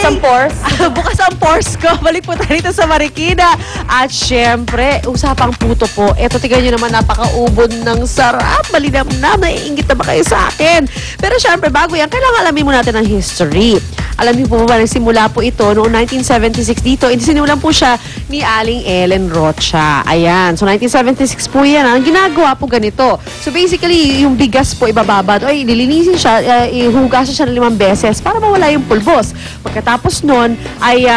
ang pores. Bukas ang pores ko. Balik po tayo dito sa Marikina. At syempre, usapang puto po. Eto, tignan nyo naman, napakaubod ng sarap. Malinamnam, naiingit na ba kayo sa akin? Pero syempre, bago yan, kailangan alamin mo natin ang history. Alam niyo po ba, nagsimula po ito noong 1976 dito. Sinulan po siya ni Aling Ellen Rocha. Ayan. So, 1976 po yan. Ang ginagawa po ganito. So, basically, yung bigas po ibababa. Ay, nilinisin siya, ihugasan siya ng 5 beses para mawala yung pulbos. Pagkatapos nun, ay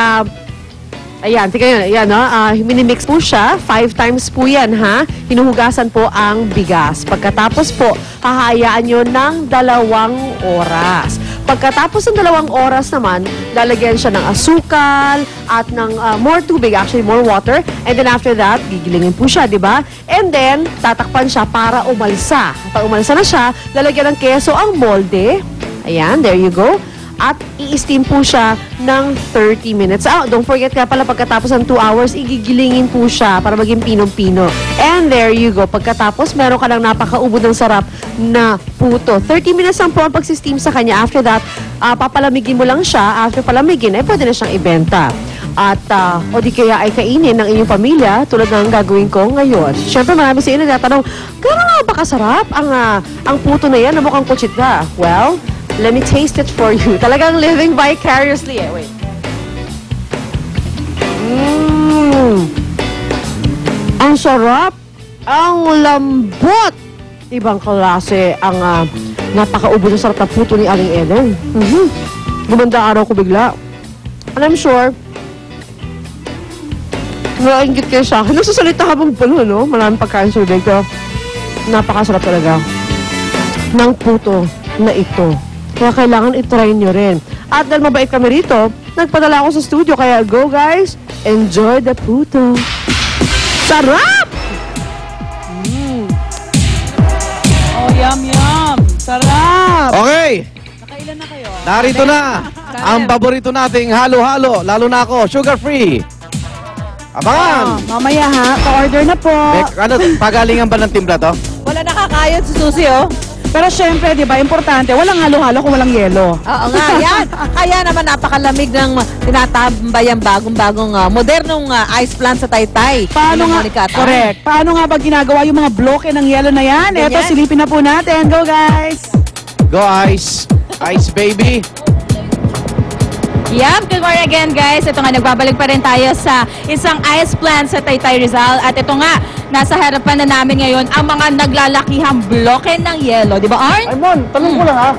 ayan, tingnan nyo, ayan, no? Minimix po siya, 5 times po yan, ha? Hinuhugasan po ang bigas. Pagkatapos po, hahayaan nyo ng 2 oras. Pagkatapos ng 2 oras naman, lalagyan siya ng asukal at ng more tubig, actually more water. And then after that, gigilingin po siya, di ba? And then, tatakpan siya para umalsa. Pag umalsa na siya, lalagyan ng keso ang molde. Ayan, there you go. At i-steam po siya ng 30 minutes. Don't forget nga pala, pagkatapos ng 2 hours, igigilingin po siya para maging pinong-pino. And there you go. Pagkatapos, meron ka lang napakaubod ng sarap na puto. 30 minutes lang po ang pag-steam sa kanya. After that, papalamigin mo lang siya. After palamigin, ay pwede na siyang ibenta. At, o di kaya ay kainin ng inyong pamilya tulad ng gagawin ko ngayon. Siyempre, marami sa inyo nagtatanong, gano'n ba kasarap ang puto na yan na mukhang kutsita? Well, let me taste it for you. Talagang living vicariously eh. Wait. Ang sarap. Ang lambot. Ibang klase ang napakaubos ng sarap na puto ni Aling Ellen. Gumanda araw ko bigla. And I'm sure, nakaingit kayo sa akin. Nagsasalita habang pala, no? Maraming pagkain sa bibig ko. Napakasarap talaga ng puto na ito. Kaya kailangan itry nyo rin. At dahil mabait kami rito, nagpadala ako sa studio. Kaya go guys, enjoy the puto. Sarap! Oh, yum, yum. Sarap. Okay, Nakailan na kayo? narito na ang paborito nating halo-halo. Lalo na ako, sugar-free. Abangan! Mamaya ha, pa-order na po. Pagalingan ba ng timpla to? Wala nakakayod sa susi, oh. Pero syempre, di ba, importante, walang halo-halo kung walang yelo. Oo nga, yan. Kaya naman napakalamig ng tinatambay ang bagong-bagong modernong ice plant sa Taytay. Paano nga, correct. Paano nga ba ginagawa yung mga bloke ng yelo na yan? Ganyan. Eto, silipin na po natin. Go, guys! Go Ice! Ice baby! Yep, good morning again guys. Ito nga, nagbabalik pa rin tayo sa isang ice plant sa Taytay Rizal. At ito nga, nasa harapan na namin ngayon ang mga naglalakihang bloke ng yelo. Di ba, Arn? Aimon, tanong ko lang ha.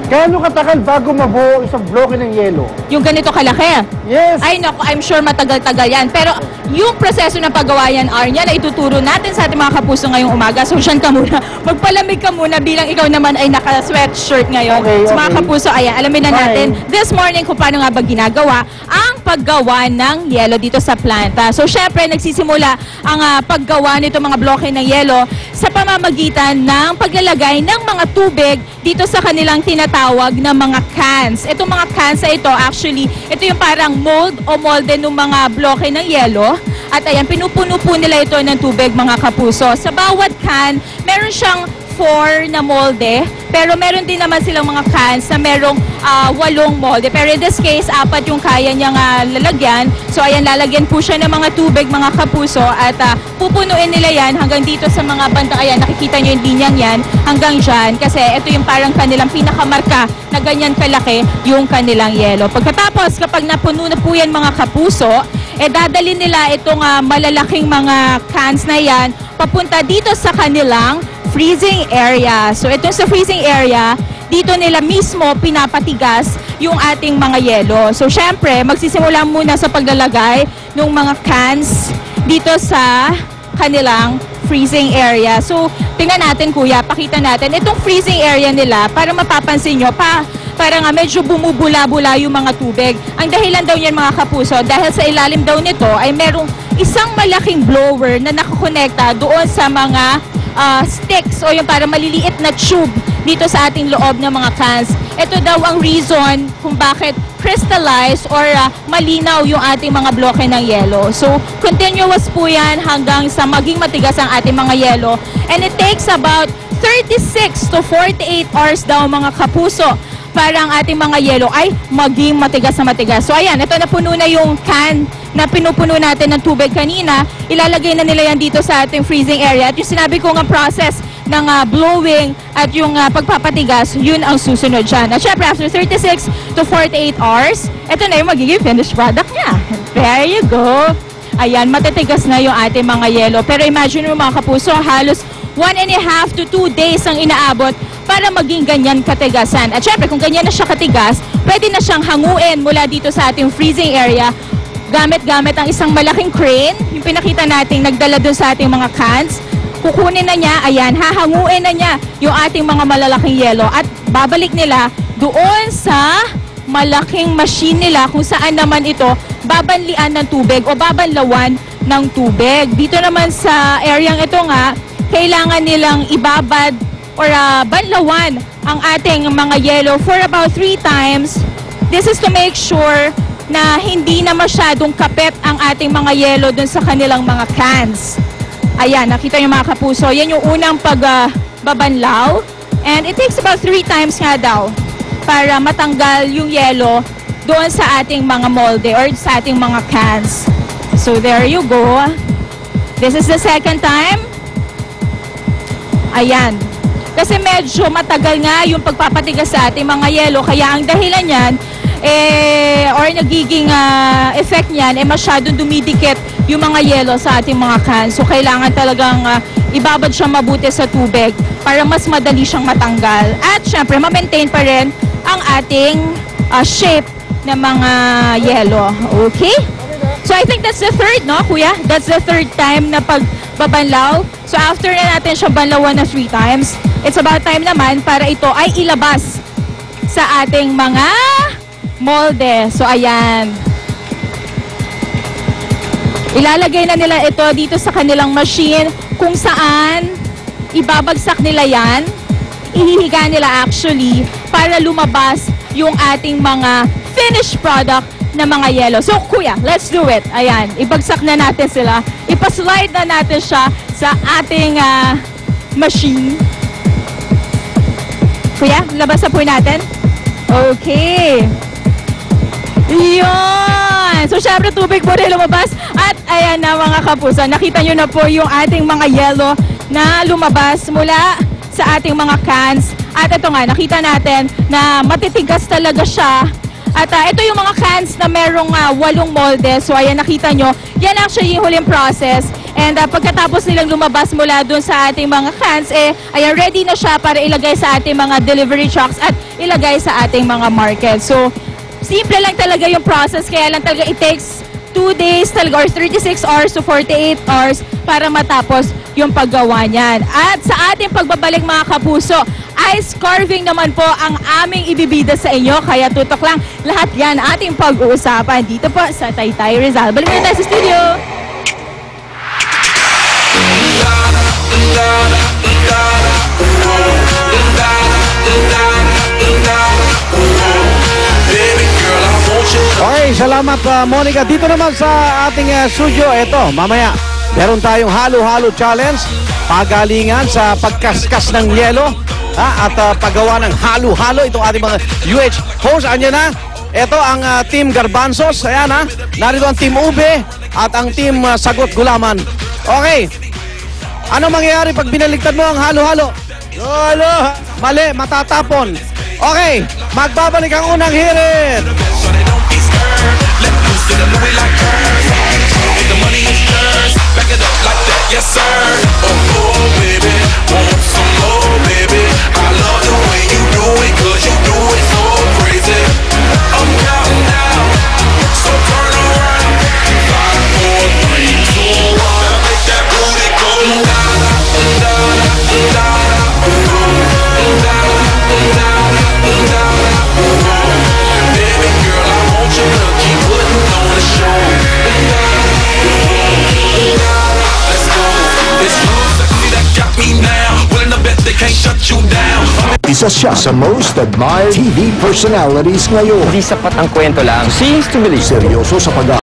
Gaano katagal bago mabuo isang bloke ng yelo? Yung ganito kalaki. Yes. Ay naku, I'm sure matagal-tagal yan. Pero yung proseso ng paggawa yan, Arn, yan ay ituturo natin sa ating mga kapuso ngayong umaga. So, siyan ka muna. Magpalamig ka muna bilang ikaw naman ay naka-sweatshirt ngayon. Okay, So, mga okay. kapuso, ayan, alamin na Fine. natin this morning kung paano nga ba ginagawa ang paggawa ng yelo dito sa planta. So, syempre, nagsisimula ang paggawa nito mga bloke ng yelo sa pamamagitan ng paglalagay ng mga tubig dito sa kanilang tinatawag na mga cans. Itong mga cans na ito, actually, ito yung parang mold o molde ng mga bloke ng yelo. At ayan, pinupuno po nila ito ng tubig, mga kapuso. Sa bawat can, meron siyang 4 na molde, pero meron din naman silang mga cans na merong 8 molde. Pero in this case, 4 yung kaya niyang lalagyan. So ayan, lalagyan po siya ng mga tubig, mga kapuso, at pupunuin nila yan hanggang dito sa mga banda. Ayan, nakikita niyo yung linyang yan hanggang dyan. Kasi ito yung parang kanilang pinakamarka na ganyan kalaki yung kanilang yelo. Pagkatapos, kapag napuno na po yan, mga kapuso, dadali nila itong malalaking mga cans na yan papunta dito sa kanilang freezing area. So ito sa freezing area, dito nila mismo pinapatigas yung ating mga yelo. So syempre, magsisimula muna sa paglalagay ng mga cans dito sa kanilang freezing area. So tingnan natin kuya, pakita natin itong freezing area nila para mapapansin nyo parang medyo bumubula-bula yung mga tubig. Ang dahilan daw niyan, mga kapuso, dahil sa ilalim daw nito ay merong isang malaking blower na nakakonekta doon sa mga sticks o yung para maliliit na tube dito sa ating loob ng mga cans. Ito daw ang reason kung bakit crystallized or malinaw yung ating mga bloke ng yelo. So, continuous po yan hanggang sa maging matigas ang ating mga yelo. And it takes about 36 to 48 hours daw, mga kapuso, para ang ating mga yelo ay maging matigas na matigas. So ayan, ito napuno na yung can na pinupuno natin ng tubig kanina. Ilalagay na nila yan dito sa ating freezing area. At yung sinabi ko nga process ng blowing at yung pagpapatigas, yun ang susunod dyan. At syempre, after 36 to 48 hours, ito na yung magiging finished product niya. There you go. Ayan, matitigas na yung ating mga yelo. Pero imagine mo mga kapuso, halos 1.5 to 2 days ang inaabot para maging ganyan katigasan. At syempre, kung ganyan na siya katigas, pwede na siyang hanguin mula dito sa ating freezing area gamit-gamit ang isang malaking crane, yung pinakita nating nagdala dun sa ating mga cans. Kukunin na niya, ayan, hahanguin na niya yung ating mga malalaking yelo at babalik nila doon sa malaking machine nila kung saan naman ito babanlian ng tubig o babanlawan ng tubig. Dito naman sa areang ito nga, kailangan nilang ibabad or banlawan ang ating mga yelo for about 3 times. This is to make sure na hindi na masyadong kapit ang ating mga yelo dun sa kanilang mga cans. Ayan, nakita niyo mga kapuso, yan yung unang pagbabanlaw. And it takes about 3 times nga daw para matanggal yung yelo doon sa ating mga molde or sa ating mga cans. So there you go. This is the second time. Ayan. Kasi medyo matagal nga yung pagpapatigas sa ating mga yelo, kaya ang dahilan niyan, or nagiging effect niyan, masyadong dumidikit yung mga yelo sa ating mga cans. So kailangan talagang ibabad siya mabuti sa tubig para mas madali siyang matanggal. At syempre, ma-maintain pa rin ang ating shape ng mga yelo. Okay? So I think that's the third, no, kuya? That's the third time na pagbabanlaw. So after na natin siya banlawan na 3 times, it's about time naman para ito ay ilabas sa ating mga molde. So ayan. Ilalagay na nila ito dito sa kanilang machine kung saan ibabagsak nila yan. Ihihiga nila actually para lumabas yung ating mga finished product na mga yelo. So kuya, let's do it. Ayan, ibagsak na natin sila. Ipaslide na natin siya sa ating machine. Kuya, labas na po natin. Okay. Yun! So, syempre, tubig po rin lumabas. At, ayan na mga kapuso, nakita nyo na po yung ating mga yelo na lumabas mula sa ating mga cans. At ito nga, nakita natin na matitigas talaga siya. At ito yung mga cans na merong 8 molde. So, ayan, nakita nyo. Yan actually yung huling process. And pagkatapos nilang lumabas mula dun sa ating mga cans, ayan, ready na siya para ilagay sa ating mga delivery trucks at ilagay sa ating mga market. So, simple lang talaga yung process, kaya lang talaga it takes 2 days talaga or 36 hours to 48 hours para matapos yung paggawa niyan. At sa ating pagbabalik mga kapuso, ice carving naman po ang aming ibibida sa inyo, kaya tutok lang lahat yan ating pag-uusapan dito po sa Taytay Rizal. Balik na tayo sa studio! Okay, salamat Monica. Dito naman sa ating studio, eto, mamaya, meron tayong halo-halo challenge. Pagalingan sa pagkaskas ng yelo at paggawa ng halo-halo. Itong ating mga UH host. Anya na, eto ang team Garbanzos. Ayan ha, narito ang team Ube at ang team Sagot Gulaman. Okay, ano mangyayari pag binaligtad mo ang halo-halo? Halo! Mali, matatapon. Okay, magbabalik ang unang hirit. Let loose to the Louis like hers. The money is yours. Back it up like that, yes sir. Oh baby, want some more baby. I love the way you do it, 'cause you do it so crazy. I'm counting down, so turn around. 5, 4, 3, 2, 1. Make that booty go da da da da da da. Baby girl, I want you to keep putting on the show. Let's go. It's love sexy that got me now. Willing to bet they can't shut you down. Isa siya sa most admired TV personalities ngayon. Hindi sapat ang kwento lang. Seems to believe. Seryoso sa pag